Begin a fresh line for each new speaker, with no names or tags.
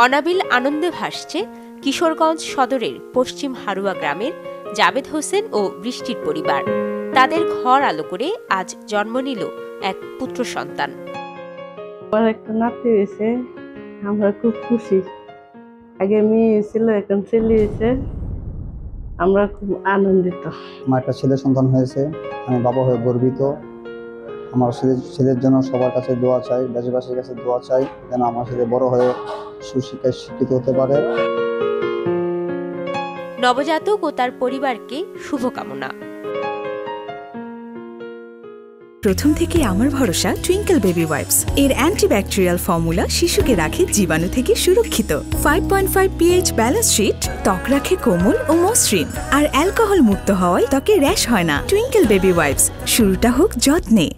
অনাবিল আনন্দে ভাসছে কিশোরগঞ্জ সদরের পশ্চিম হারুয়া গ্রামের জাবেদ হোসেন ও বৃষ্টির পরিবার। তাদের ঘর আলো করে আজ জন্ম নিল এক পুত্র সন্তান।
একটা নাতি হয়েছে, আমরা খুব খুশি। আগে মেয়ে ছিল, এখন ছেলে হয়েছে, আমরা খুব আনন্দিত।
আমার একটা ছেলে সন্তান হয়েছে, আমি বাবা হয়ে গর্বিত। আমার ছেলের জন্য সবার কাছে দোয়া চাই, দেশবাসীর কাছে দোয়া চাই, যেন আমার ছেলে বড় হয়ে সুশিক্ষায় শিক্ষিত হতে পারে।
নবজাতক ও তার পরিবারকে শুভকামনা।
প্রথম থেকে আমার ভরসা টুইঙ্কেল বেবি ওয়াইপস। এর অ্যান্টিব্যাকটেরিয়াল ফর্মুলা শিশুকে রাখে জীবাণু থেকে সুরক্ষিত। 5.5 pH ব্যালেন্স শিট ত্বক রাখে কোমল ও মসৃণ, আর অ্যালকোহল মুক্ত হওয়ায় ত্বকে র্যাশ হয় না। টুইঙ্কেল বেবি ওয়াইপস, শুরুটা হোক যত্নে।